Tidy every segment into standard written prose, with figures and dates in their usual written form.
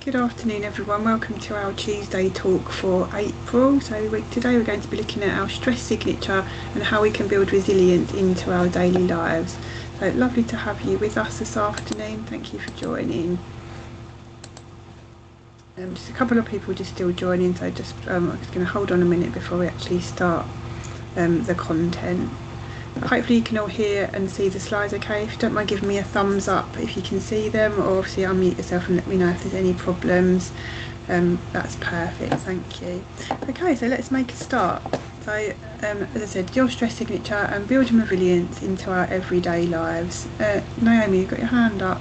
Good afternoon everyone, welcome to our Tuesday talk for April. Today we're going to be looking at our stress signature and how we can build resilience into our daily lives. So lovely to have you with us this afternoon, thank you for joining. Just a couple of people just still joining, so I'm just going to hold on a minute before we actually start the content. Hopefully you can all hear and see the slides okay. If you don't mind giving me a thumbs up if you can see them, or obviously unmute yourself and let me know if there's any problems. That's perfect, thank you. Okay, so let's make a start. So as I said, your stress signature and building resilience into our everyday lives. Naomi, you've got your hand up.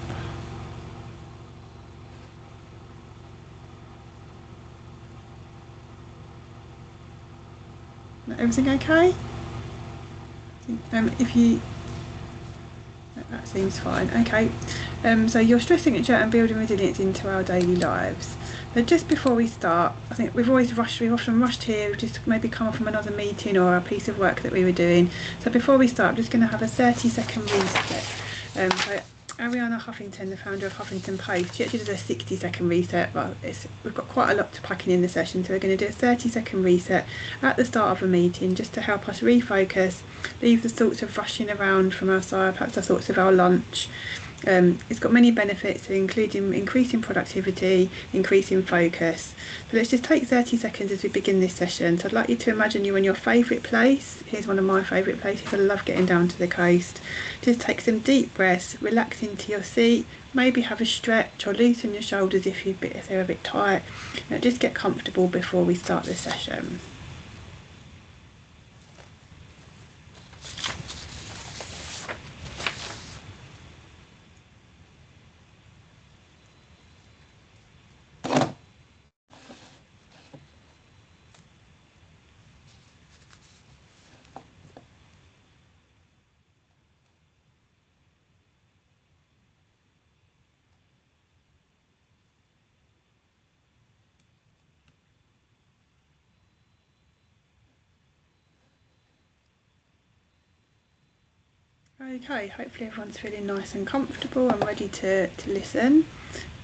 Everything okay? If you That seems fine. Okay, so your stress signature and building resilience into our daily lives. So just before we start, I think we've often rushed here, we've just maybe come from another meeting or a piece of work that we were doing. So before we start, I'm just going to have a 30-second reset. So Ariana Huffington, the founder of Huffington Post, she actually does a 60-second reset, but we've got quite a lot to pack in the session, so we're going to do a 30-second reset at the start of a meeting just to help us refocus, leave the thoughts of rushing around from our side, perhaps the thoughts of our lunch. It's got many benefits, including increasing productivity, increasing focus. So let's just take 30 seconds as we begin this session. So I'd like you to imagine you're in your favourite place. Here's one of my favourite places. I love getting down to the coast. Just take some deep breaths, relax into your seat, maybe have a stretch or loosen your shoulders if they're a bit tight. Just get comfortable before we start the session. Okay, hopefully everyone's feeling nice and comfortable and ready to listen.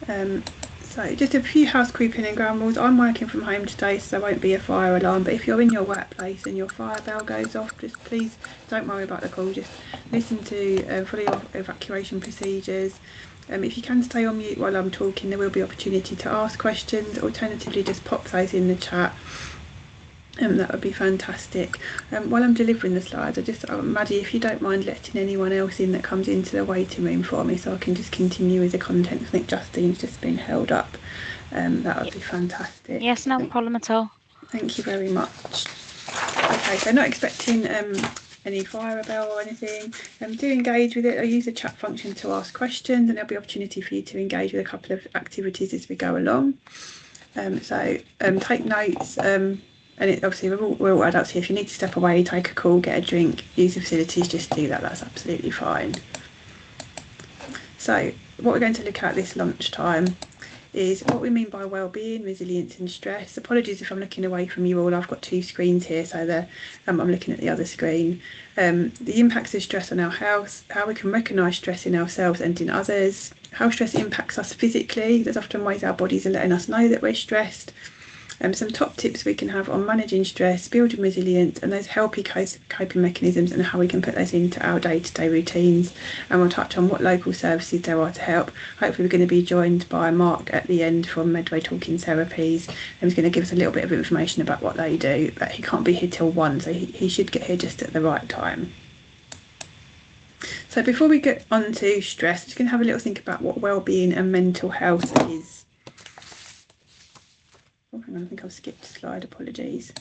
So just a few housekeeping and ground rules. I'm working from home today, so there won't be a fire alarm, but if you're in your workplace and your fire bell goes off, just please don't worry about the call, just listen to follow your evacuation procedures. If you can stay on mute while I'm talking, there will be opportunity to ask questions. Alternatively, just pop those in the chat. That would be fantastic. While I'm delivering the slides, Maddie, if you don't mind letting anyone else in that comes into the waiting room for me, so I can just continue with the content. I think Justine's just been held up. That would be fantastic. Yes, no problem at all. Thank you very much. Okay, so not expecting any fire bell or anything. Do engage with it. I use the chat function to ask questions, and there'll be opportunity for you to engage with a couple of activities as we go along. Take notes. And obviously we're all adults here. If you need to step away, take a call, get a drink, use the facilities, just do that. That's absolutely fine. So what we're going to look at this lunchtime is what we mean by well-being, resilience and stress. Apologies if I'm looking away from you all. I've got two screens here, so I'm looking at the other screen. The impacts of stress on our health, how we can recognise stress in ourselves and in others, how stress impacts us physically. There's often ways our bodies are letting us know that we're stressed. Some top tips we can have on managing stress, building resilience, and those healthy coping mechanisms and how we can put those into our day-to-day routines. And we'll touch on what local services there are to help. Hopefully we're going to be joined by Mark at the end from Medway Talking Therapies, and he's going to give us a little bit of information about what they do. But he can't be here till 1, so he should get here just at the right time. So before we get on to stress, I'm just going to have a little think about what well-being and mental health is. Oh, hang on, I think I've skipped a slide, apologies.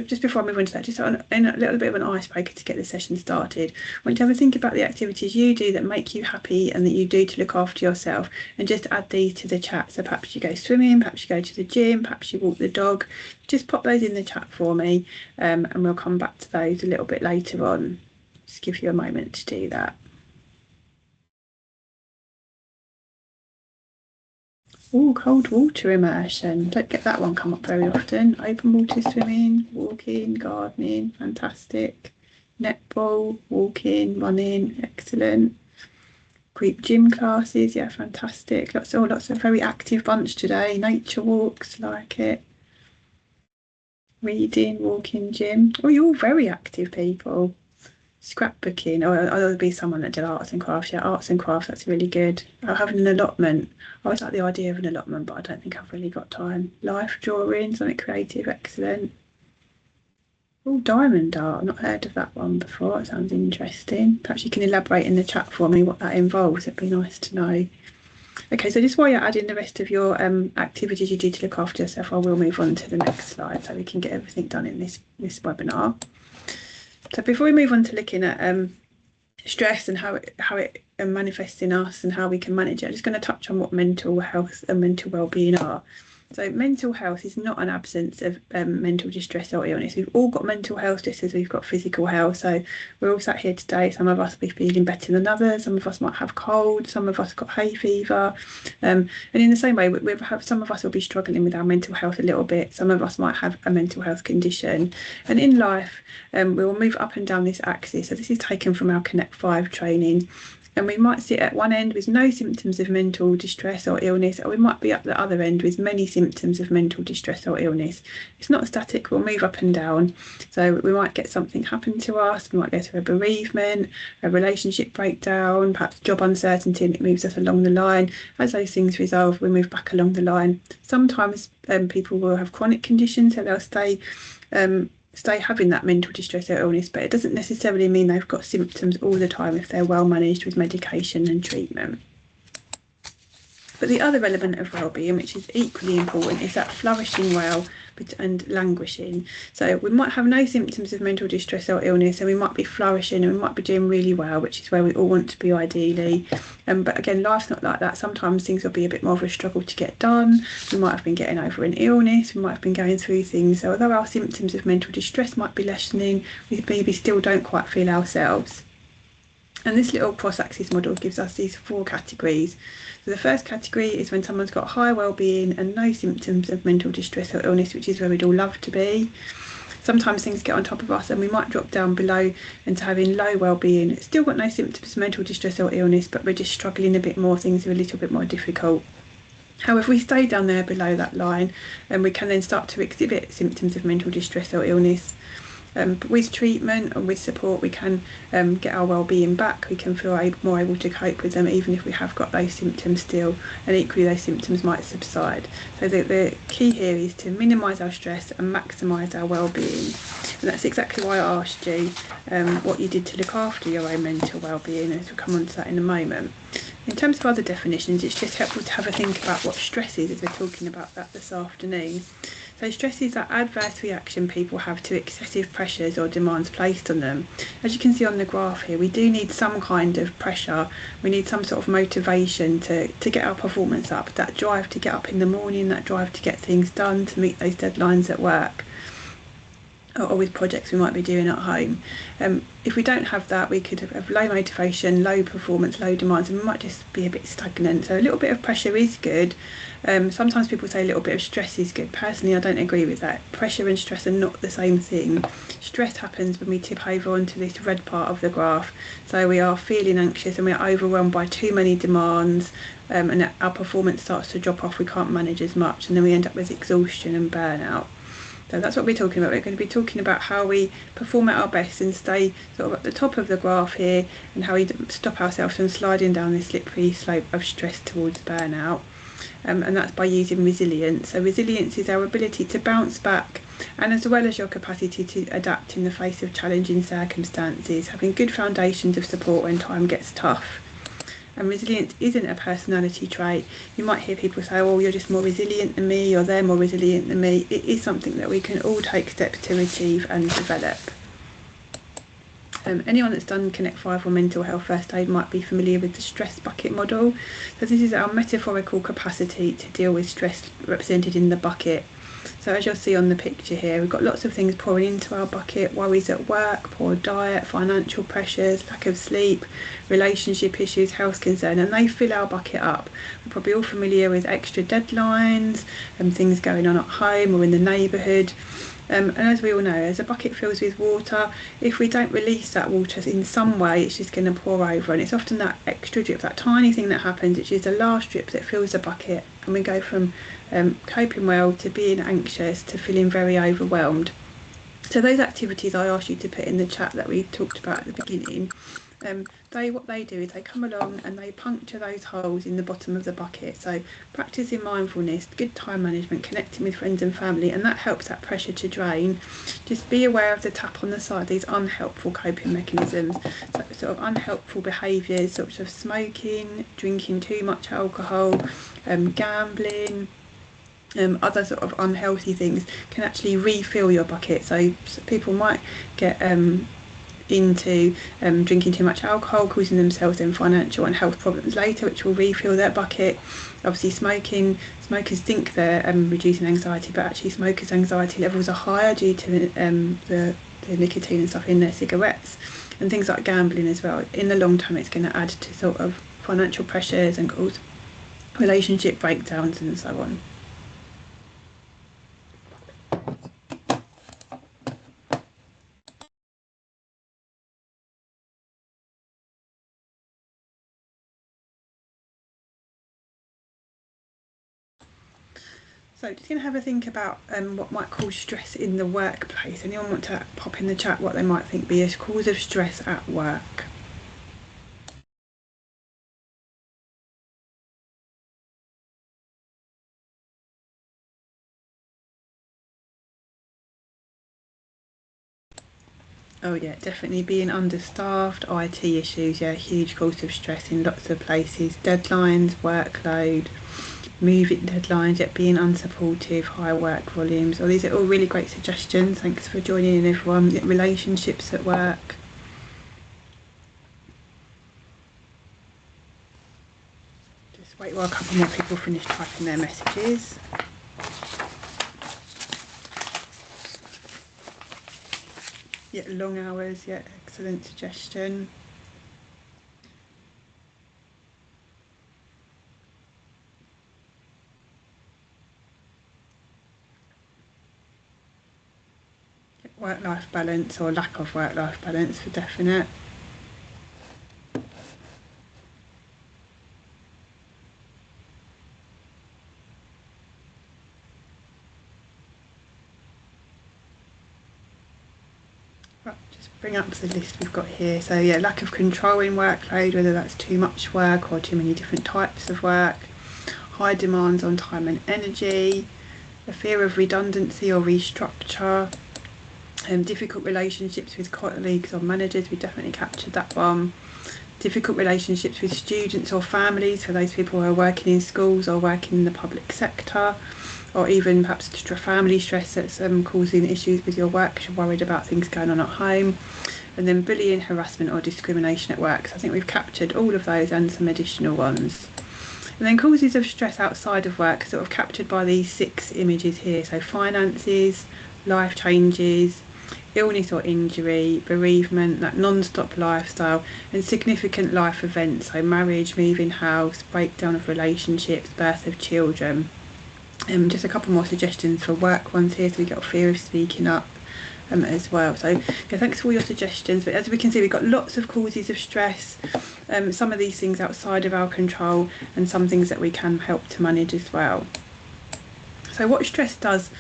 Just before I move on to that, just a little bit of an icebreaker to get the session started. I want you to have a think about the activities you do that make you happy and that you do to look after yourself, and just add these to the chat. So perhaps you go swimming, perhaps you go to the gym, perhaps you walk the dog. Just pop those in the chat for me, and we'll come back to those a little bit later on. Just give you a moment to do that. Oh, cold water immersion. Don't get that one come up very often. Open water swimming, walking, gardening, fantastic. Netball, walking, running, excellent. Group gym classes, yeah, fantastic. Lots of very active bunch today. Nature walks, like it. Reading, walking, gym. Oh, you're all very active people. Scrapbooking. Oh, I'll be someone that did arts and crafts. Yeah, arts and crafts, that's really good. I'll have an allotment. I always like the idea of an allotment, but I don't think I've really got time. Life drawing, something creative, excellent. Oh, diamond art. I've not heard of that one before. It sounds interesting. Perhaps you can elaborate in the chat for me what that involves. It'd be nice to know. Okay, so just while you're adding the rest of your activities you do to look after yourself, I will move on to the next slide so we can get everything done in this webinar. So before we move on to looking at stress and how it manifests in us and how we can manage it, I'm just going to touch on what mental health and mental well-being are. So mental health is not an absence of mental distress or illness. We've all got mental health just as we've got physical health. So we're all sat here today. Some of us will be feeling better than others. Some of us might have cold. Some of us got hay fever. And in the same way, some of us will be struggling with our mental health a little bit. Some of us might have a mental health condition. And in life, we will move up and down this axis. So this is taken from our Connect 5 training. And we might sit at one end with no symptoms of mental distress or illness, or we might be at the other end with many symptoms of mental distress or illness. It's not static, we'll move up and down. So we might get something happen to us, we might go through a bereavement, a relationship breakdown, perhaps job uncertainty, and it moves us along the line. As those things resolve, we move back along the line. Sometimes people will have chronic conditions, so they'll stay having that mental distress or illness, but it doesn't necessarily mean they've got symptoms all the time if they're well managed with medication and treatment. But the other element of well-being, which is equally important, is that flourishing well and languishing. So we might have no symptoms of mental distress or illness, and we might be flourishing and we might be doing really well, which is where we all want to be ideally. But again, life's not like that. Sometimes things will be a bit more of a struggle to get done. We might have been getting over an illness, we might have been going through things. So although our symptoms of mental distress might be lessening, we maybe still don't quite feel ourselves. And this little cross-axis model gives us these 4 categories. So the first category is when someone's got high well-being and no symptoms of mental distress or illness, which is where we'd all love to be. Sometimes things get on top of us and we might drop down below into having low well-being. Still got no symptoms of mental distress or illness, but we're just struggling a bit more, things are a little bit more difficult. However, if we stay down there below that line, we can then start to exhibit symptoms of mental distress or illness. But with treatment and with support, we can get our well-being back. We can feel more able to cope with them, even if we have got those symptoms still, and equally those symptoms might subside. So the key here is to minimise our stress and maximise our well-being. And that's exactly why I asked you what you did to look after your own mental well-being, as we'll come on to that in a moment. In terms of other definitions, it's just helpful to have a think about what stress is, as we're talking about that this afternoon. So stress is that adverse reaction people have to excessive pressures or demands placed on them. As you can see on the graph here, we do need some kind of pressure. We need some sort of motivation to get our performance up, that drive to get up in the morning, that drive to get things done, to meet those deadlines at work, or with projects we might be doing at home. If we don't have that, we could have low motivation, low performance, low demands, and we might just be a bit stagnant. So a little bit of pressure is good. Sometimes people say a little bit of stress is good. Personally, I don't agree with that. Pressure and stress are not the same thing. Stress happens when we tip over onto this red part of the graph. So we are feeling anxious and we are overwhelmed by too many demands, and our performance starts to drop off. We can't manage as much, and then we end up with exhaustion and burnout. So that's what we're talking about. We're going to be talking about how we perform at our best and stay sort of at the top of the graph here, and how we stop ourselves from sliding down this slippery slope of stress towards burnout. And that's by using resilience. So resilience is our ability to bounce back, and as well as your capacity to adapt in the face of challenging circumstances, having good foundations of support when time gets tough. And resilience isn't a personality trait. You might hear people say, oh, you're just more resilient than me, or they're more resilient than me. It is something that we can all take steps to achieve and develop. Anyone that's done Connect 5 or mental health first aid might be familiar with the stress bucket model. So this is our metaphorical capacity to deal with stress represented in the bucket. So as you'll see on the picture here, we've got lots of things pouring into our bucket: worries at work, poor diet, financial pressures, lack of sleep, relationship issues, health concern, and they fill our bucket up. We're probably all familiar with extra deadlines and things going on at home or in the neighbourhood. And as we all know, as a bucket fills with water, if we don't release that water in some way, it's just going to pour over. And it's often that extra drip, that tiny thing that happens, which is the last drip that fills the bucket. And we go from coping well to being anxious to feeling very overwhelmed. So those activities I asked you to put in the chat that we talked about at the beginning, what they do is they come along and they puncture those holes in the bottom of the bucket. So practicing mindfulness, good time management, connecting with friends and family, and that helps that pressure to drain. Just be aware of the tap on the side, these unhelpful coping mechanisms, so sort of unhelpful behaviours, such as smoking, drinking too much alcohol, gambling, other sort of unhealthy things can actually refill your bucket. So people might get into drinking too much alcohol, causing themselves then financial and health problems later, which will refill their bucket. Obviously smoking, smokers think they're reducing anxiety, but actually smokers' anxiety levels are higher due to the nicotine and stuff in their cigarettes. And things like gambling as well, in the long term it's going to add to sort of financial pressures and cause relationship breakdowns and so on. So just going to have a think about what might cause stress in the workplace. Anyone want to pop in the chat what they might think be a cause of stress at work? Oh yeah, definitely being understaffed, IT issues, yeah, huge cause of stress in lots of places. Deadlines, workload, moving deadlines, yet being unsupportive, high work volumes. Oh, these are all really great suggestions. Thanks for joining in, everyone. Relationships at work. Just wait while a couple more people finish typing their messages. Yeah, long hours, yeah, excellent suggestion. Work-life balance or lack of work-life balance for definite. Right, just bring up the list we've got here. So yeah, lack of control in workload, whether that's too much work or too many different types of work, high demands on time and energy, a fear of redundancy or restructure, difficult relationships with colleagues or managers, we definitely captured that one. Difficult relationships with students or families for those people who are working in schools or working in the public sector, or even perhaps family stress that's causing issues with your work because you're worried about things going on at home. And then bullying, harassment or discrimination at work. So I think we've captured all of those and some additional ones. And then causes of stress outside of work, sort of captured by these 6 images here. So finances, life changes, illness or injury, bereavement, that non-stop lifestyle, and significant life events, so marriage, moving house, breakdown of relationships, birth of children. Just a couple more suggestions for work ones here, so we got fear of speaking up as well. So yeah, thanks for all your suggestions. But as we can see, we've got lots of causes of stress, some of these things outside of our control and some things that we can help to manage as well. So what stress does,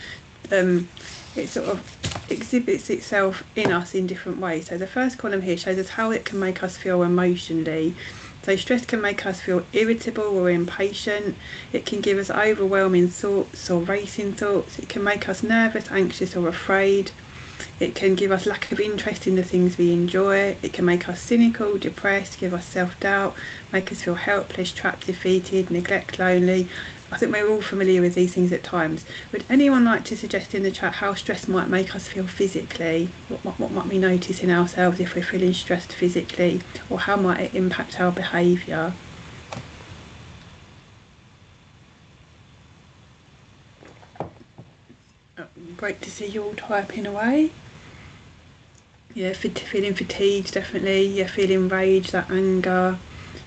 it sort of exhibits itself in us in different ways. So the first column here shows us how it can make us feel emotionally. So stress can make us feel irritable or impatient. It can give us overwhelming thoughts or racing thoughts. It can make us nervous, anxious or afraid. It can give us lack of interest in the things we enjoy. It can make us cynical, depressed, give us self-doubt, make us feel helpless, trapped, defeated, neglect, lonely. I think we're all familiar with these things at times. Would anyone like to suggest in the chat how stress might make us feel physically? What might we notice in ourselves if we're feeling stressed physically? Or how might it impact our behaviour? Oh, great to see you all typing away. Yeah, feeling fatigued, definitely. Yeah, feeling rage, that anger.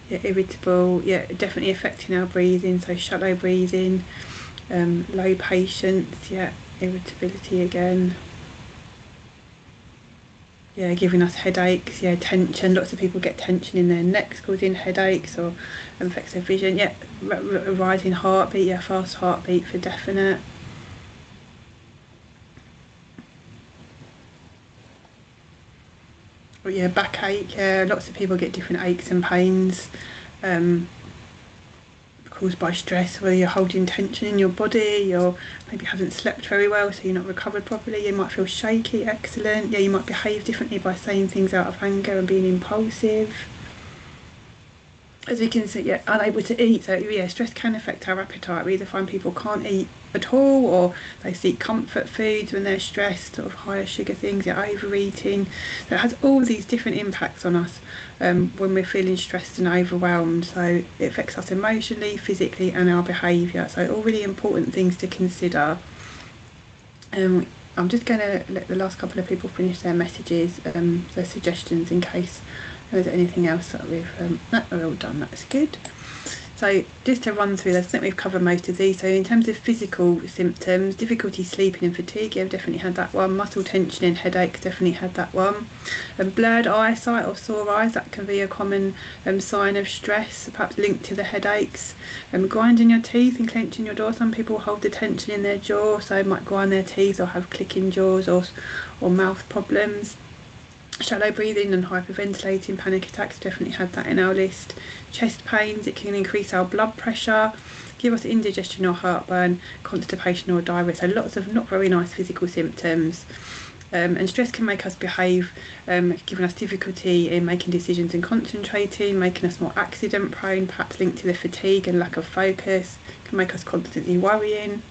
Yeah, irritable. Yeah, definitely affecting our breathing. So shallow breathing, low patience. Yeah, irritability again. Yeah, giving us headaches. Yeah, tension. Lots of people get tension in their necks, causing headaches or affects their vision. Yeah, rising heartbeat. Yeah, fast heartbeat for definite. But yeah, backache. Yeah, lots of people get different aches and pains. Um, Caused by stress, whether you're holding tension in your body or maybe haven't slept very well, so you're not recovered properly. You might feel shaky. Excellent. Yeah, you might behave differently by saying things out of anger and being impulsive. As we can see, yeah, unable to eat. So yeah, stress can affect our appetite. We either find people can't eat at all, or they seek comfort foods when they're stressed, sort of higher sugar things, yeah, overeating. So it has all these different impacts on us when we're feeling stressed and overwhelmed. So it affects us emotionally, physically, and our behaviour. So all really important things to consider. I'm just going to let the last couple of people finish their messages, their suggestions, in case there's anything else that we've no, we're all done. That's good. So just to run through this, I think we've covered most of these. So in terms of physical symptoms, difficulty sleeping and fatigue, I've definitely had that one. Muscle tension and headaches, definitely had that one. Blurred eyesight or sore eyes, that can be a common sign of stress, perhaps linked to the headaches. Grinding your teeth and clenching your jaw. Some people hold the tension in their jaw, so might grind their teeth or have clicking jaws or mouth problems. Shallow breathing and hyperventilating, panic attacks, definitely had that in our list. Chest pains, it can increase our blood pressure, give us indigestion or heartburn, constipation or diarrhea. So lots of not very nice physical symptoms. And stress can make us behave, giving us difficulty in making decisions and concentrating, making us more accident prone, perhaps linked to the fatigue and lack of focus, can make us constantly worrying,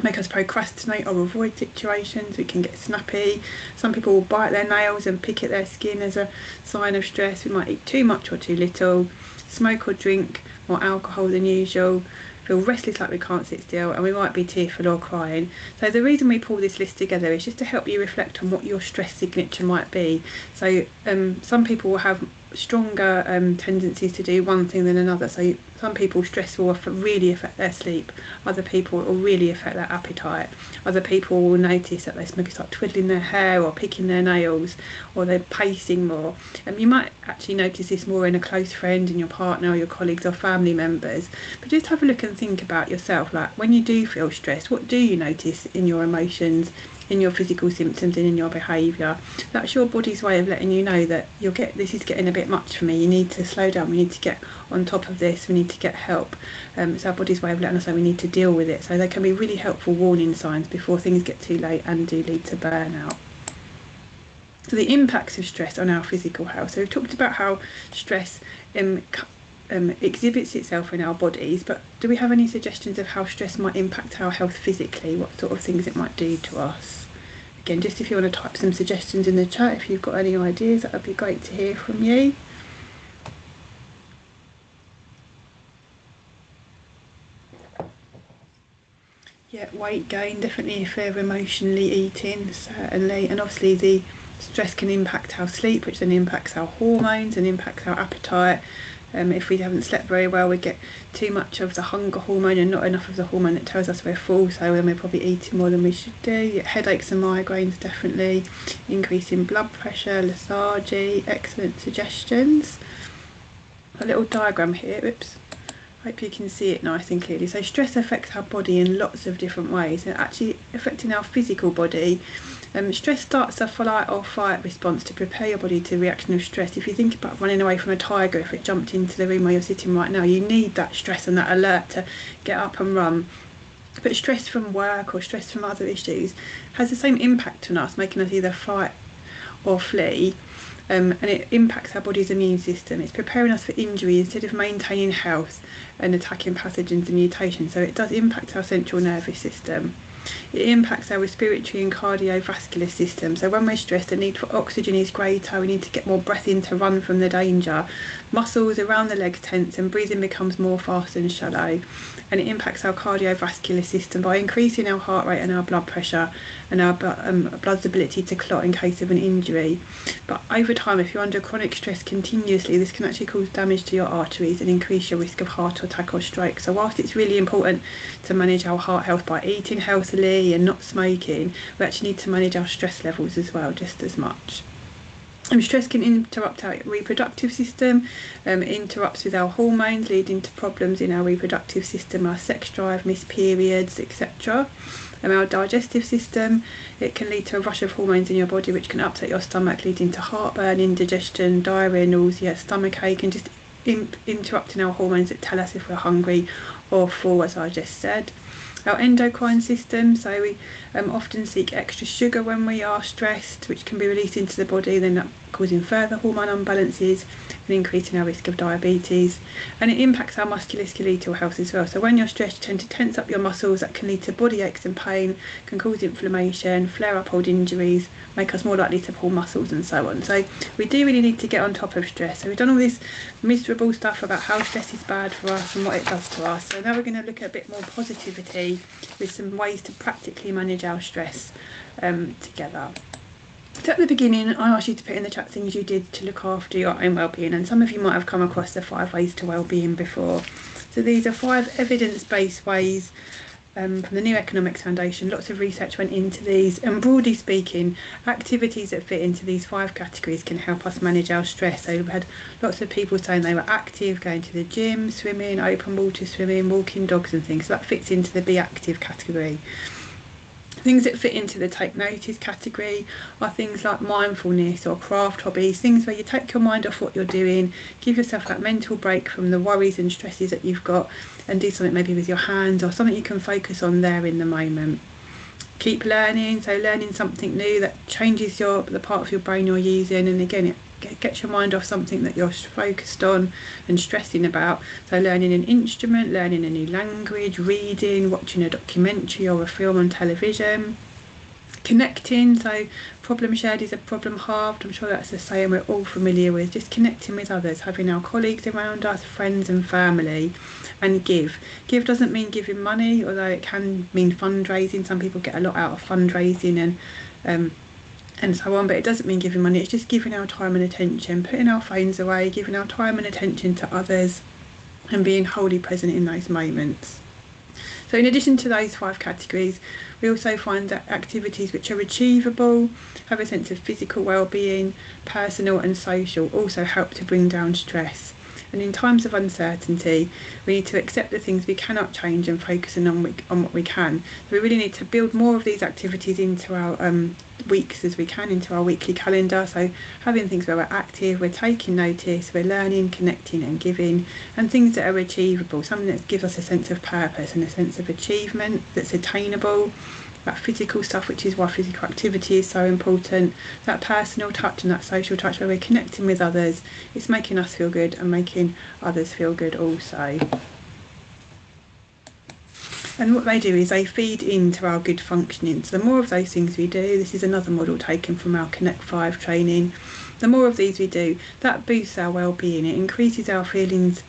make us procrastinate or avoid situations. We can get snappy. Some people will bite their nails and pick at their skin as a sign of stress. We might eat too much or too little, smoke or drink more alcohol than usual, feel restless like we can't sit still, and we might be tearful or crying. So the reason we pull this list together is just to help you reflect on what your stress signature might be. So some people will have stronger tendencies to do one thing than another. So some people, stress will really affect their sleep. Other people, it will really affect their appetite. Other people will notice that they start twiddling their hair or picking their nails, or they're pacing more. You might actually notice this more in a close friend, in your partner or your colleagues or family members. But just have a look and think about yourself. Like, when you do feel stressed, what do you notice in your emotions, in your physical symptoms, and in your behaviour? That's your body's way of letting you know that this is getting a bit much for me. You need to slow down. We need to get on top of this. We need to get help. It's our body's way of letting us know we need to deal with it. So they can be really helpful warning signs before things get too late and do lead to burnout. So the impacts of stress on our physical health. So we've talked about how stress exhibits itself in our bodies, but do we have any suggestions of how stress might impact our health physically? What sort of things it might do to us? Again, just if you want to type some suggestions in the chat, if you've got any ideas, that would be great to hear from you. Yeah, weight gain, definitely if they're emotionally eating, certainly. And obviously the stress can impact our sleep, which then impacts our hormones and impacts our appetite. If we haven't slept very well, we get too much of the hunger hormone and not enough of the hormone that tells us we're full, so then we're probably eating more than we should do. Headaches and migraines, definitely. Increasing blood pressure, lethargy, excellent suggestions. A little diagram here, oops. Hope you can see it nice and clearly. So stress affects our body in lots of different ways, and actually affecting our physical body. Stress starts a flight or fight response to prepare your body to reaction of stress. If you think about running away from a tiger, if it jumped into the room where you're sitting right now, you need that stress and that alert to get up and run. But stress from work or stress from other issues has the same impact on us, making us either fight or flee. And it impacts our body's immune system. It's preparing us for injury instead of maintaining health and attacking pathogens and mutations. So it does impact our central nervous system. It impacts our respiratory and cardiovascular system. So when we're stressed, the need for oxygen is greater. We need to get more breath in to run from the danger. Muscles around the legs tense and breathing becomes more fast and shallow. And it impacts our cardiovascular system by increasing our heart rate and our blood pressure and our blood's ability to clot in case of an injury. But over time, if you're under chronic stress continuously, this can actually cause damage to your arteries and increase your risk of heart attack or stroke. So whilst it's really important to manage our heart health by eating healthily mentally and not smoking, we actually need to manage our stress levels as well, just as much. Stress can interrupt our reproductive system, interrupts with our hormones, leading to problems in our reproductive system, our sex drive, missed periods, etc. Our digestive system, it can lead to a rush of hormones in your body, which can upset your stomach, leading to heartburn, indigestion, diarrhea, nausea, stomach ache, and just interrupting our hormones that tell us if we're hungry or full, as I just said. Our endocrine system, so we often seek extra sugar when we are stressed, which can be released into the body, then that causing further hormone imbalances and increasing our risk of diabetes. And it impacts our musculoskeletal health as well. So when you're stressed, you tend to tense up your muscles. That can lead to body aches and pain, can cause inflammation, flare up old injuries, make us more likely to pull muscles and so on. So we do really need to get on top of stress. So we've done all this miserable stuff about how stress is bad for us and what it does to us. So now we're going to look at a bit more positivity with some ways to practically manage our stress together. So at the beginning, I asked you to put in the chat things you did to look after your own well-being, and some of you might have come across the 5 ways to well-being before. So these are 5 evidence-based ways from the New Economics Foundation. Lots of research went into these, and broadly speaking, activities that fit into these 5 categories can help us manage our stress. So we've had lots of people saying they were active, going to the gym, swimming, open water swimming, walking dogs and things. So that fits into the be active category. Things that fit into the take notice category are things like mindfulness or craft hobbies, things where you take your mind off what you're doing, give yourself that mental break from the worries and stresses that you've got, and do something maybe with your hands or something you can focus on there in the moment. Keep learning, so learning something new that changes the part of your brain you're using, and again it gets your mind off something that you're focused on and stressing about. So learning an instrument, learning a new language, reading, watching a documentary or a film on television. Connecting, so problem shared is a problem halved. I'm sure that's a saying we're all familiar with. Just connecting with others, having our colleagues around us, friends and family. And give doesn't mean giving money, although it can mean fundraising. Some people get a lot out of fundraising and so on, but it doesn't mean giving money. It's just giving our time and attention, putting our phones away, giving our time and attention to others, and being wholly present in those moments. So in addition to those 5 categories, we also find that activities which are achievable, have a sense of physical well-being, personal and social, also help to bring down stress. And in times of uncertainty, we need to accept the things we cannot change and focus on what we can. So we really need to build more of these activities into our weeks as we can, into our weekly calendar. So having things where we're active, we're taking notice, we're learning, connecting and giving, and things that are achievable, something that gives us a sense of purpose and a sense of achievement that's attainable. That physical stuff, which is why physical activity is so important, that personal touch and that social touch where we're connecting with others, it's making us feel good and making others feel good also. And what they do is they feed into our good functioning. So the more of those things we do, this is another model taken from our Connect 5 training, the more of these we do, that boosts our well-being, it increases our feelings,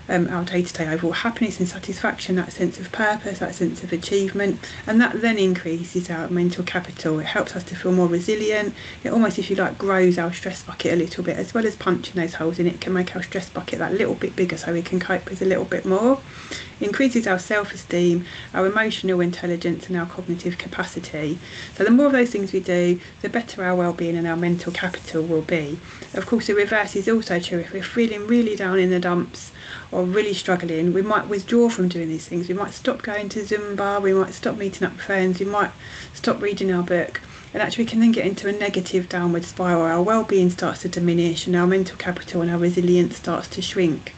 our day-to-day overall happiness and satisfaction, that sense of purpose, that sense of achievement, and that then increases our mental capital. It helps us to feel more resilient. It almost, if you like, grows our stress bucket a little bit, as well as punching those holes in it. It can make our stress bucket that little bit bigger so we can cope with a little bit more. Increases our self-esteem, our emotional intelligence and our cognitive capacity. So the more of those things we do, the better our well-being and our mental capital will be. Of course, the reverse is also true. If we're feeling really down in the dumps or really struggling, we might withdraw from doing these things. We might stop going to Zumba, we might stop meeting up with friends, we might stop reading our book, and actually we can then get into a negative downward spiral. Our well-being starts to diminish and our mental capital and our resilience starts to shrink.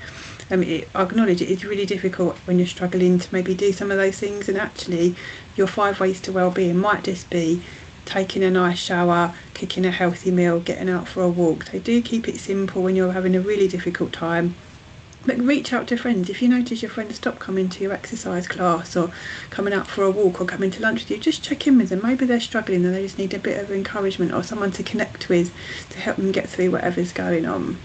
I acknowledge it is really difficult when you're struggling to maybe do some of those things, and actually your 5 ways to well-being might just be taking a nice shower, cooking a healthy meal, getting out for a walk. So do keep it simple when you're having a really difficult time. But reach out to friends. If you notice your friends stop coming to your exercise class or coming out for a walk or coming to lunch with you, just check in with them. Maybe they're struggling and they just need a bit of encouragement or someone to connect with to help them get through whatever's going on.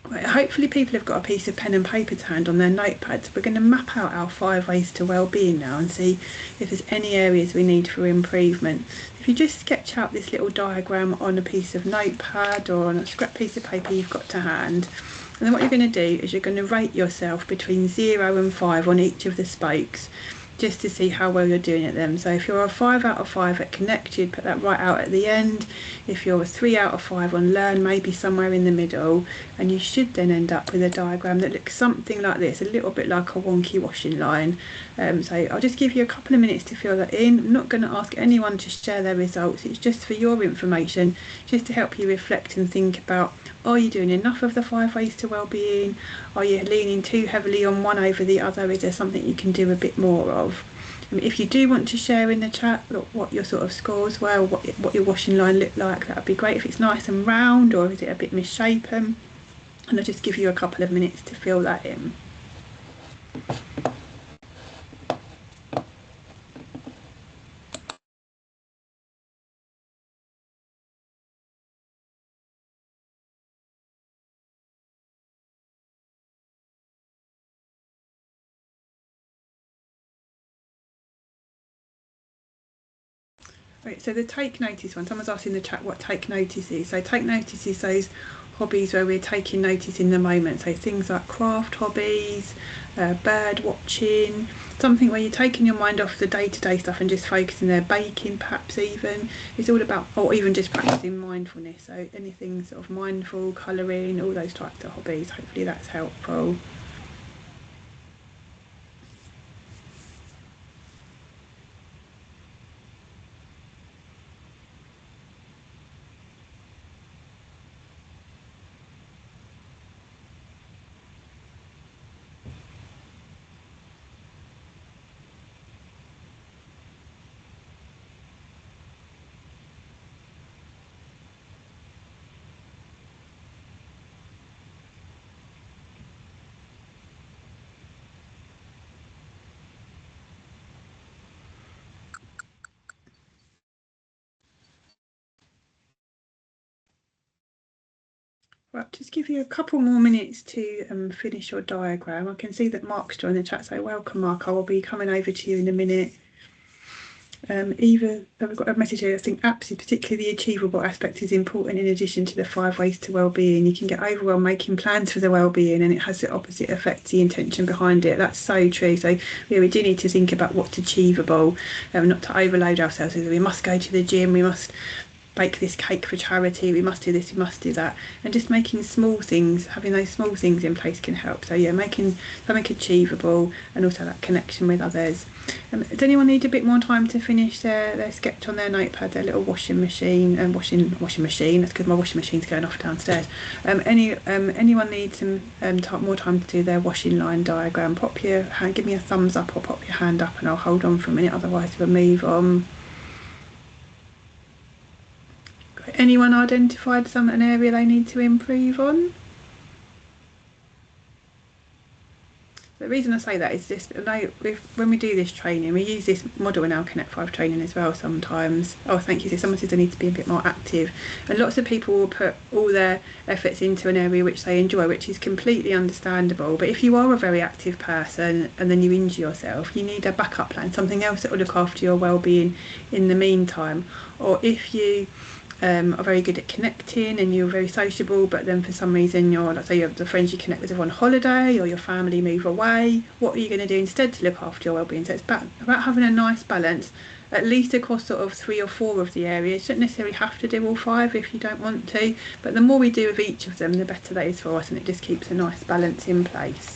Right, hopefully people have got a piece of pen and paper to hand on their notepads. We're going to map out our 5 ways to well-being now and see if there's any areas we need for improvement. If you just sketch out this little diagram on a piece of notepad or on a scrap piece of paper you've got to hand, and then what you're going to do is you're going to rate yourself between 0 and 5 on each of the spokes. just to see how well you're doing at them. So if you're a 5 out of 5 at connected, put that right out at the end. If you're a 3 out of 5 on learn, maybe somewhere in the middle, and you should then end up with a diagram that looks something like this, a little bit like a wonky washing line. So I'll just give you a couple of minutes to fill that in. I'm not going to ask anyone to share their results, it's just for your information, just to help you reflect and think about, are you doing enough of the 5 ways to well-being? Are you leaning too heavily on one over the other? Is there something you can do a bit more of? If you do want to share in the chat what your sort of scores were, or what your washing line looked like, that would be great. If it's nice and round, or is it a bit misshapen? And I'll just give you a couple of minutes to fill that in. Right, so the take notice one, someone's asked in the chat what take notice is. So take notice is those hobbies where we're taking notice in the moment. So things like craft hobbies, bird watching, something where you're taking your mind off the day-to-day stuff and just focusing there, baking perhaps even. It's all about, or even just practicing mindfulness. So anything sort of mindful, colouring, all those types of hobbies. Hopefully that's helpful. Right, just give you a couple more minutes to finish your diagram. I can see that Mark's joined the chat, so welcome Mark, I will be coming over to you in a minute. Eva, we've got a message here. I think apps, particularly the achievable aspect, is important in addition to the 5 ways to well-being. You can get overwhelmed making plans for the well-being, and it has the opposite effect, the intention behind it. That's so true. So yeah, we do need to think about what's achievable, not to overload ourselves. We must go to the gym, we must bake this cake for charity, we must do this, we must do that, and just making small things, having those small things in place can help. So yeah, making something achievable, and also that connection with others. Does anyone need a bit more time to finish their sketch on their notepad, their little washing machine and washing machine? That's because my washing machine's going off downstairs. Anyone needs some more time to do their washing line diagram? Pop your hand, give me a thumbs up, or pop your hand up, and I'll hold on for a minute. Otherwise, we'll move on. Anyone identified an area they need to improve on? The reason I say that is just, when we do this training, we use this model in our Connect 5 training as well sometimes. Oh, thank you. So someone says they need to be a bit more active. And lots of people will put all their efforts into an area which they enjoy, which is completely understandable. But if you are a very active person and then you injure yourself, you need a backup plan, something else that will look after your well-being in the meantime. Or if you are very good at connecting and you're very sociable, but then for some reason let's say you have the friends you connect with are on holiday, or your family move away, what are you going to do instead to look after your well-being? So it's about having a nice balance, at least across sort of 3 or 4 of the areas. You don't necessarily have to do all 5 if you don't want to, but the more we do of each of them, the better that is for us, and it just keeps a nice balance in place.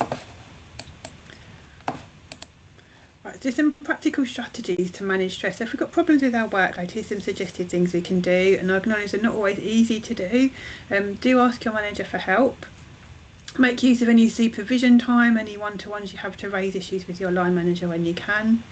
Right, just some practical strategies to manage stress. So if we've got problems with our workload, here's some suggested things we can do, and I acknowledge they're not always easy to do. Do ask your manager for help. Make use of any supervision time, any one-to-ones you have to raise issues with your line manager when you can.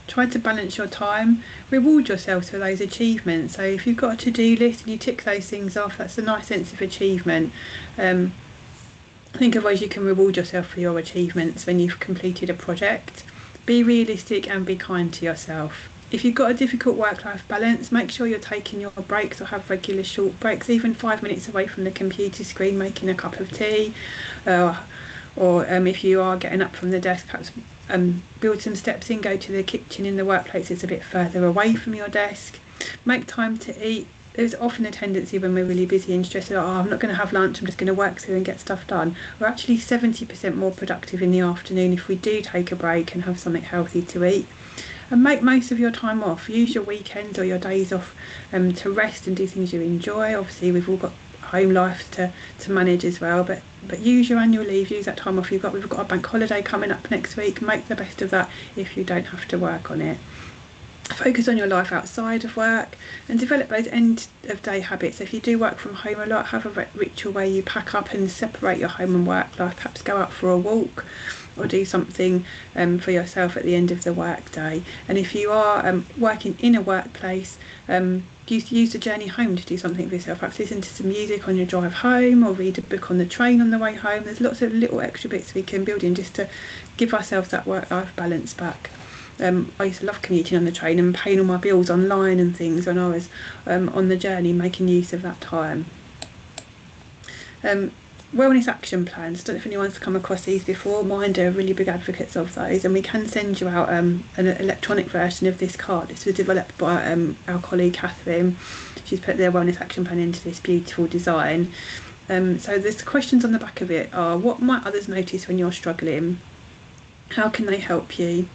Try to balance your time. Reward yourself for those achievements. So if you've got a to-do list and you tick those things off, that's a nice sense of achievement. Think of ways you can reward yourself for your achievements when you've completed a project. Be realistic and be kind to yourself. If you've got a difficult work-life balance, make sure you're taking your breaks, or have regular short breaks, even 5 minutes away from the computer screen, making a cup of tea, or if you are getting up from the desk, perhaps build some steps in, go to the kitchen in the workplace, it's a bit further away from your desk. Make time to eat. there's often a tendency when we're really busy and stressed, oh, I'm not going to have lunch, I'm just going to work through and get stuff done. We're actually 70% more productive in the afternoon if we do take a break and have something healthy to eat. And make most of your time off. Use your weekends or your days off to rest and do things you enjoy. Obviously, we've all got home life to manage as well, but use your annual leave, use that time off we've got a bank holiday coming up next week. Make the best of that if you don't have to work on it. Focus on your life outside of work and develop those end of day habits. If you do work from home a lot, have a ritual where you pack up and separate your home and work life. Perhaps go out for a walk or do something for yourself at the end of the work day. And if you are working in a workplace, use the journey home to do something for yourself. Perhaps listen to some music on your drive home or read a book on the train on the way home. There's lots of little extra bits we can build in just to give ourselves that work-life balance back. I used to love commuting on the train and paying all my bills online and things when I was on the journey, making use of that time. Wellness action plans. I don't know if anyone's come across these before. Mind are really big advocates of those, and we can send you out an electronic version of this card. This was developed by our colleague Catherine. She's put their wellness action plan into this beautiful design. So there's questions on the back of it are: what might others notice when you're struggling? How can they help you?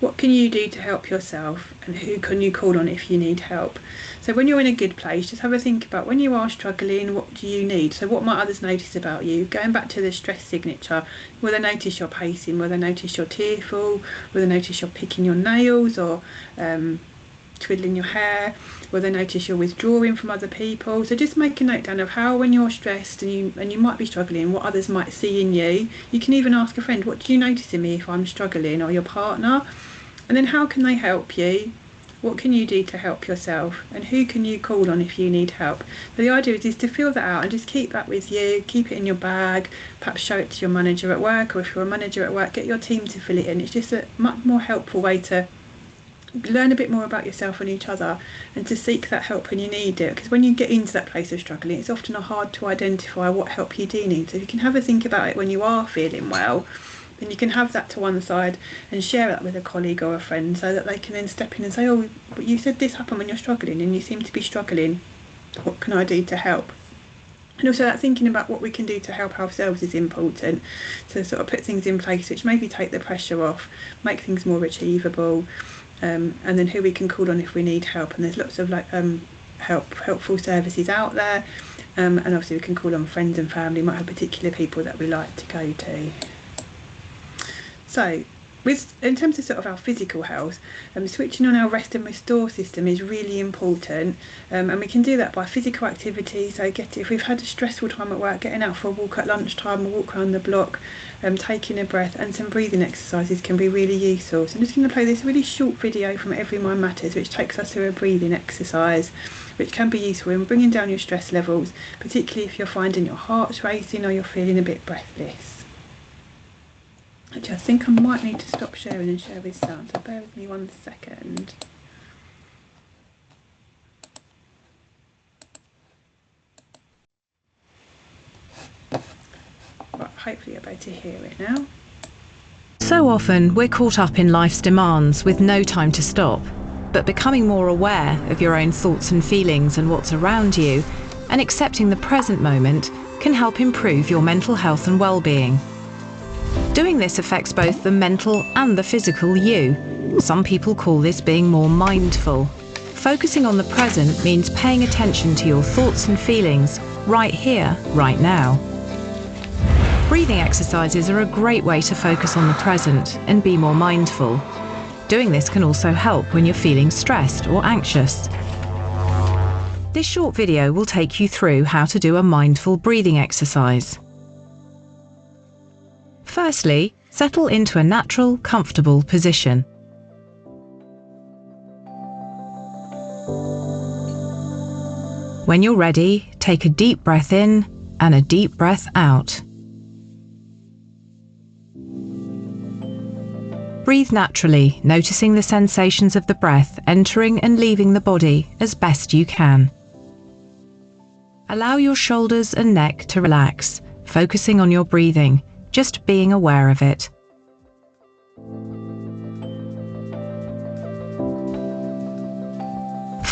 What can you do to help yourself, and who can you call on if you need help? So when you're in a good place, just have a think about when you are struggling, what do you need? So what might others notice about you? Going back to the stress signature, will they notice you're pacing? Will they notice you're tearful? Will they notice you're picking your nails or twiddling your hair? Will they notice you're withdrawing from other people? So just make a note down of how, when you're stressed and you might be struggling, what others might see in you. You can even ask a friend, what do you notice in me if I'm struggling, or your partner? And then how can they help you? What can you do to help yourself? And who can you call on if you need help? So the idea is to fill that out and just keep that with you, keep it in your bag, perhaps show it to your manager at work, or if you're a manager at work, get your team to fill it in. It's just a much more helpful way to learn a bit more about yourself and each other, and to seek that help when you need it, because when you get into that place of struggling, it's often hard to identify what help you do need. So if you can have a think about it when you are feeling well, then you can have that to one side and share that with a colleague or a friend, so that they can then step in and say, oh, but you said this happened when you're struggling and you seem to be struggling, what can I do to help? And also that thinking about what we can do to help ourselves is important, to sort of put things in place which maybe take the pressure off, make things more achievable, and then who we can call on if we need help. And there's lots of helpful services out there, and obviously we can call on friends and family. We might have particular people that we like to go to. So in terms of sort of our physical health, switching on our rest and restore system is really important, and we can do that by physical activity. So if we've had a stressful time at work, getting out for a walk at lunchtime, a walk around the block, taking a breath, and some breathing exercises can be really useful. So I'm just going to play this really short video from Every Mind Matters, which takes us through a breathing exercise, which can be useful in bringing down your stress levels, particularly if you're finding your heart's racing or you're feeling a bit breathless. Actually, I think I might need to stop sharing and share with sound, so bear with me 1 second. Right, hopefully you're able to hear it now. So often we're caught up in life's demands with no time to stop, but becoming more aware of your own thoughts and feelings and what's around you, and accepting the present moment, can help improve your mental health and well-being. Doing this affects both the mental and the physical you. Some people call this being more mindful. Focusing on the present means paying attention to your thoughts and feelings right here, right now. Breathing exercises are a great way to focus on the present and be more mindful. Doing this can also help when you're feeling stressed or anxious. This short video will take you through how to do a mindful breathing exercise. Firstly, settle into a natural, comfortable position. When you're ready, take a deep breath in and a deep breath out. Breathe naturally, noticing the sensations of the breath entering and leaving the body as best you can. Allow your shoulders and neck to relax, focusing on your breathing, just being aware of it.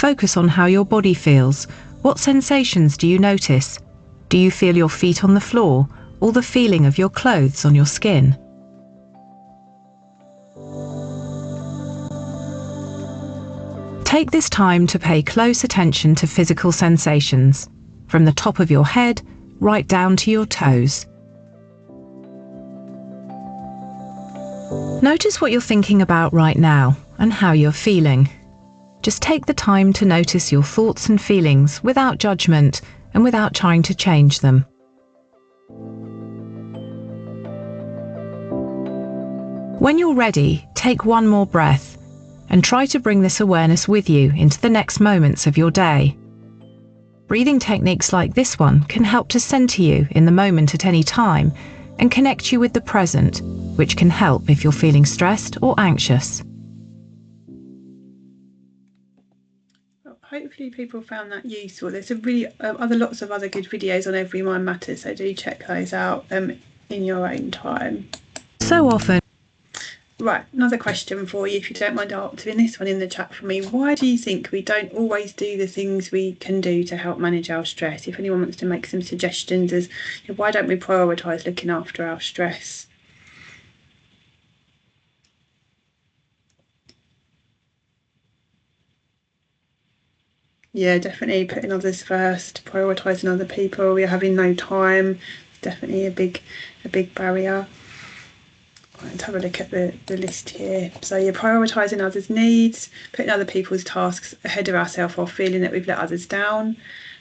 Focus on how your body feels. What sensations do you notice? Do you feel your feet on the floor, or the feeling of your clothes on your skin? Take this time to pay close attention to physical sensations, from the top of your head right down to your toes. Notice what you're thinking about right now and how you're feeling. Just take the time to notice your thoughts and feelings without judgment and without trying to change them. When you're ready, take one more breath and try to bring this awareness with you into the next moments of your day. Breathing techniques like this one can help to center you in the moment at any time and connect you with the present, which can help if you're feeling stressed or anxious. Hopefully people found that useful. There's lots of other good videos on Every Mind Matters, so do check those out in your own time. So often. Right, another question for you, if you don't mind answering this one in the chat for me. Why do you think we don't always do the things we can do to help manage our stress? If anyone wants to make some suggestions as why don't we prioritise looking after our stress? Yeah, definitely putting others first, prioritising other people. We're having no time. It's definitely a big barrier. Let's have a look at the list here. So you're prioritising others' needs, putting other people's tasks ahead of ourselves while feeling that we've let others down,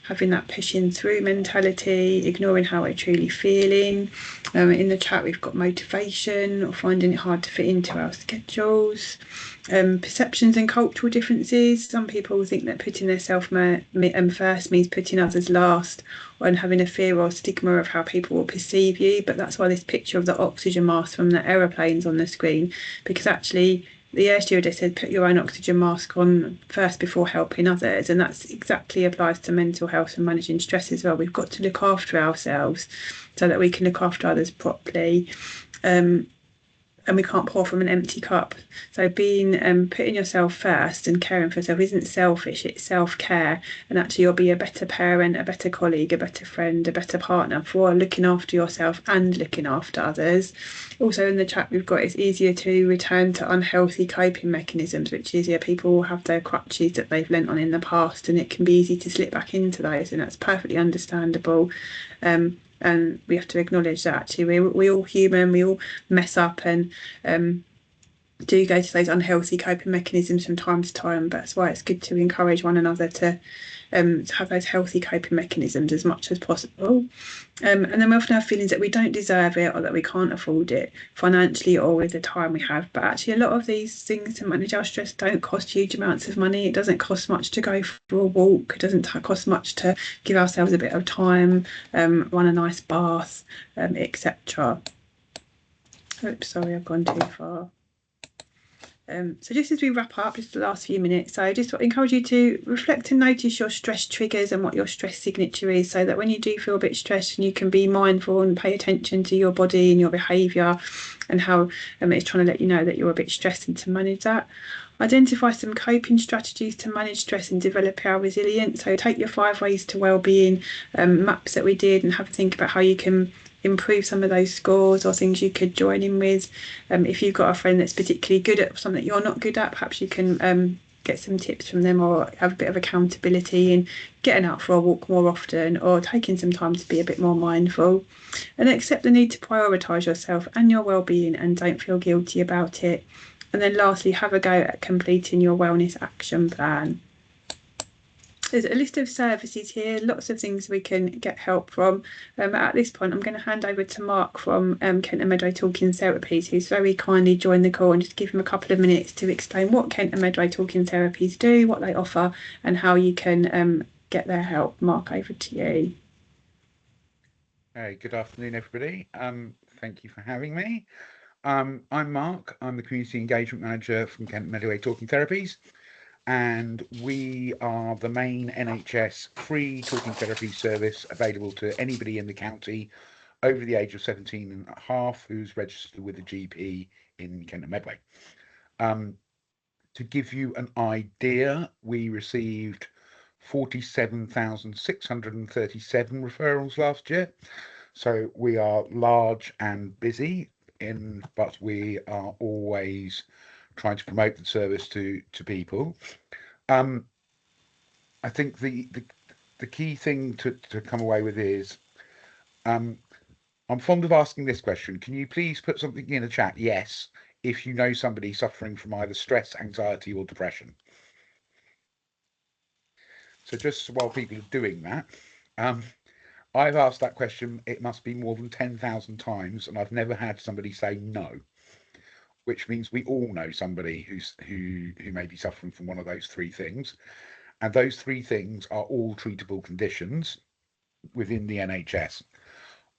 having that pushing through mentality, ignoring how we're truly feeling. In the chat we've got motivation or finding it hard to fit into our schedules. Perceptions and cultural differences. Some people think that putting their self first means putting others last, and having a fear or stigma of how people will perceive you. But that's why this picture of the oxygen mask from the aeroplane's on the screen, because actually the air stewardess said put your own oxygen mask on first before helping others, and that's exactly applies to mental health and managing stress as well. We've got to look after ourselves so that we can look after others properly. And we can't pour from an empty cup. So being putting yourself first and caring for yourself isn't selfish, it's self-care. And actually you'll be a better parent, a better colleague, a better friend, a better partner for looking after yourself and looking after others. Also in the chat we've got it's easier to return to unhealthy coping mechanisms, which is people will have their crutches that they've lent on in the past, and it can be easy to slip back into those, and that's perfectly understandable. And we have to acknowledge that actually we're all human, we all mess up and do go to those unhealthy coping mechanisms from time to time. But that's why it's good to encourage one another to have those healthy coping mechanisms as much as possible. And then we often have feelings that we don't deserve it or that we can't afford it financially or with the time we have. But actually a lot of these things to manage our stress don't cost huge amounts of money. It doesn't cost much to go for a walk. It doesn't cost much to give ourselves a bit of time, run a nice bath, etc. Oops, sorry, I've gone too far. So just as we wrap up, just the last few minutes, so I just encourage you to reflect and notice your stress triggers and what your stress signature is, so that when you do feel a bit stressed, you can be mindful and pay attention to your body and your behaviour and how it's trying to let you know that you're a bit stressed and to manage that. Identify some coping strategies to manage stress and develop our resilience. So take your 5 ways to wellbeing maps that we did and have a think about how you can improve some of those scores or things you could join in with. If you've got a friend that's particularly good at something you're not good at, perhaps you can get some tips from them, or have a bit of accountability in getting out for a walk more often or taking some time to be a bit more mindful. And accept the need to prioritise yourself and your well-being and don't feel guilty about it. And then lastly, have a go at completing your wellness action plan. There's a list of services here, lots of things we can get help from. At this point, I'm going to hand over to Mark from Kent and Medway Talking Therapies, who's very kindly joined the call, and just give him a couple of minutes to explain what Kent and Medway Talking Therapies do, what they offer, and how you can get their help. Mark, over to you. Hey, good afternoon, everybody. Thank you for having me. I'm Mark. I'm the Community Engagement Manager from Kent and Medway Talking Therapies, and we are the main NHS free talking therapy service available to anybody in the county over the age of 17 and a half who's registered with a GP in Kent and Medway. To give you an idea, we received 47,637 referrals last year. So we are large and busy, but we are always trying to promote the service to people. I think the key thing to come away with is I'm fond of asking this question. Can you please put something in the chat? Yes, if you know somebody suffering from either stress, anxiety, or depression. So just while people are doing that, I've asked that question, it must be more than 10,000 times, and I've never had somebody say no, which means we all know somebody who may be suffering from one of those three things. And those three things are all treatable conditions within the NHS.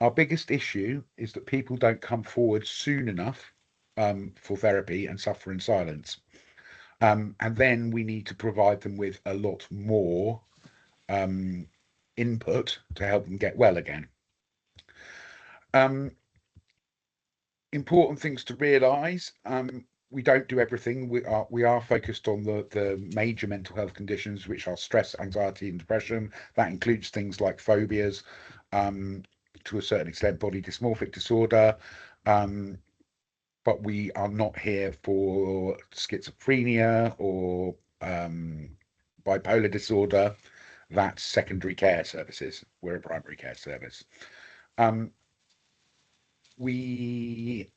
Our biggest issue is that people don't come forward soon enough for therapy and suffer in silence. And then we need to provide them with a lot more input to help them get well again. Important things to realise. We don't do everything. We are focused on the major mental health conditions, which are stress, anxiety, and depression. That includes things like phobias, to a certain extent, body dysmorphic disorder. But we are not here for schizophrenia or bipolar disorder. That's secondary care services. We're a primary care service. We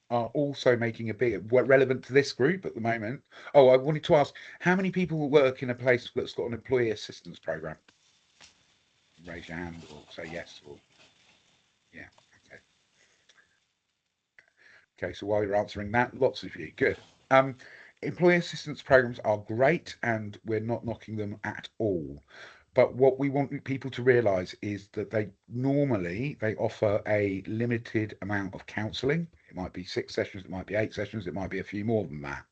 are also making a big relevant to this group at the moment. Oh, I wanted to ask, how many people work in a place that's got an employee assistance program? Raise your hand or say yes or yeah. Okay. Okay, so while you're answering that, lots of you. Good. Employee assistance programs are great and we're not knocking them at all. But what we want people to realise is that they offer a limited amount of counselling. It might be 6 sessions, it might be 8 sessions, it might be a few more than that.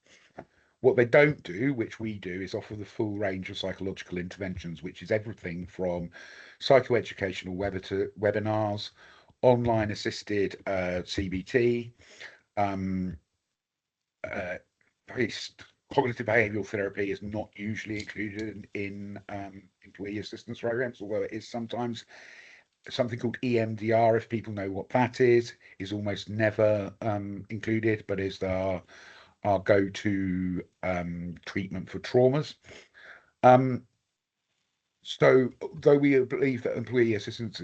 What they don't do, which we do, is offer the full range of psychological interventions, which is everything from psychoeducational webinars, online assisted CBT, based cognitive behavioral therapy is not usually included in employee assistance programs, although it is sometimes. Something called EMDR, if people know what that is almost never included, but is our go-to treatment for traumas. So though we believe that employee assistance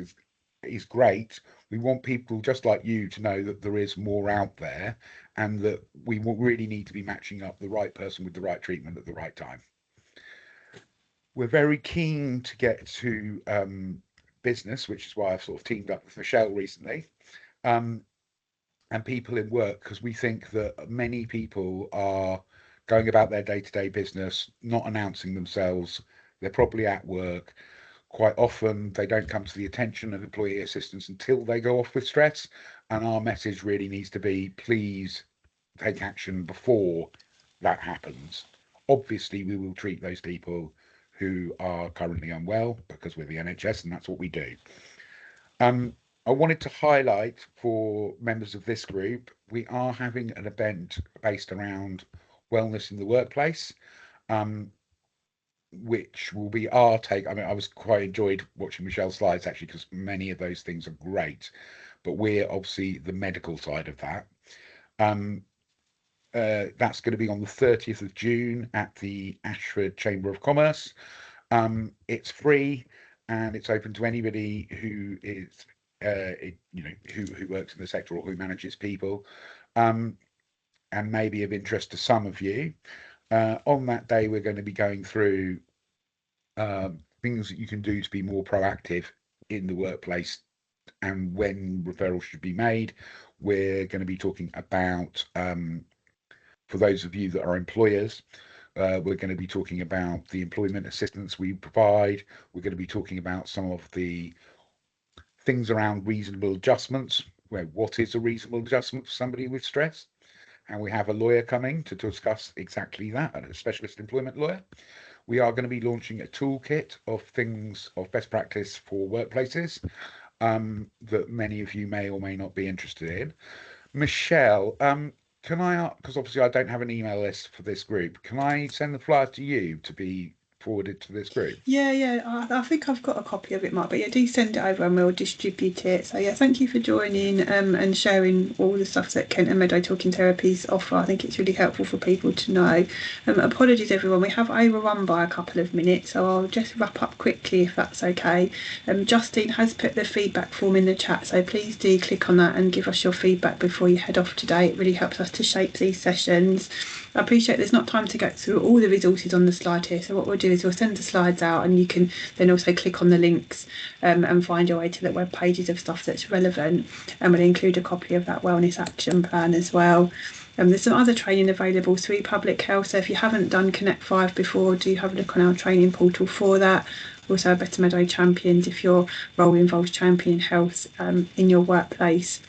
is great, we want people just like you to know that there is more out there and that we really need to be matching up the right person with the right treatment at the right time. We're very keen to get to business, which is why I've sort of teamed up with Michelle recently, and people in work, because we think that many people are going about their day-to-day business, not announcing themselves. They're probably at work. Quite often, they don't come to the attention of employee assistance until they go off with stress. And our message really needs to be, please take action before that happens. Obviously, we will treat those people who are currently unwell because we're the NHS and that's what we do. I wanted to highlight for members of this group, we are having an event based around wellness in the workplace, which will be our take. I mean, I was quite enjoyed watching Michelle's slides actually, because many of those things are great, but we're obviously the medical side of that. That's going to be on the 30th of June at the Ashford Chamber of Commerce. It's free and it's open to anybody who is, who works in the sector or who manages people, and may be of interest to some of you. On that day, we're going to be going through things that you can do to be more proactive in the workplace and when referrals should be made. We're going to be talking about, for those of you that are employers, we're going to be talking about the employment assistance we provide. We're going to be talking about some of the things around reasonable adjustments, where what is a reasonable adjustment for somebody with stress. And we have a lawyer coming to discuss exactly that, a specialist employment lawyer. We are going to be launching a toolkit of things of best practice for workplaces that many of you may or may not be interested in. Michelle, can I, because obviously I don't have an email list for this group, can I send the flyer to you to be forwarded to this group? Yeah. I think I've got a copy of it, Mark. But yeah, do send it over and we'll distribute it. So yeah, thank you for joining and sharing all the stuff that Kent and Meadow Talking Therapies offer. I think it's really helpful for people to know. Apologies, everyone. We have overrun by a couple of minutes, so I'll just wrap up quickly if that's okay. Justine has put the feedback form in the chat, so please do click on that and give us your feedback before you head off today. It really helps us to shape these sessions. I appreciate there's not time to go through all the resources on the slide here, so what we'll do is we'll send the slides out and you can then also click on the links and find your way to the web pages of stuff that's relevant, and we'll include a copy of that wellness action plan as well. There's some other training available through Public Health, so if you haven't done Connect 5 before, do have a look on our training portal for that. Also, our Better Meadow Champions if your role involves championing health in your workplace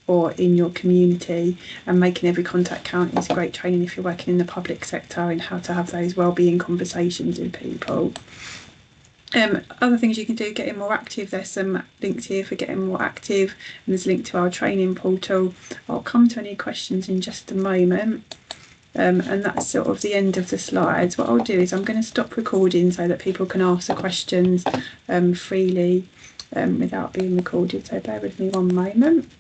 or in your community, and making every contact count is great training if you're working in the public sector in how to have those wellbeing conversations with people. Other things you can do, getting more active, there's some links here for getting more active, and there's a link to our training portal. I'll come to any questions in just a moment. And that's sort of the end of the slides. What I'll do is I'm going to stop recording so that people can ask the questions freely without being recorded, so bear with me one moment.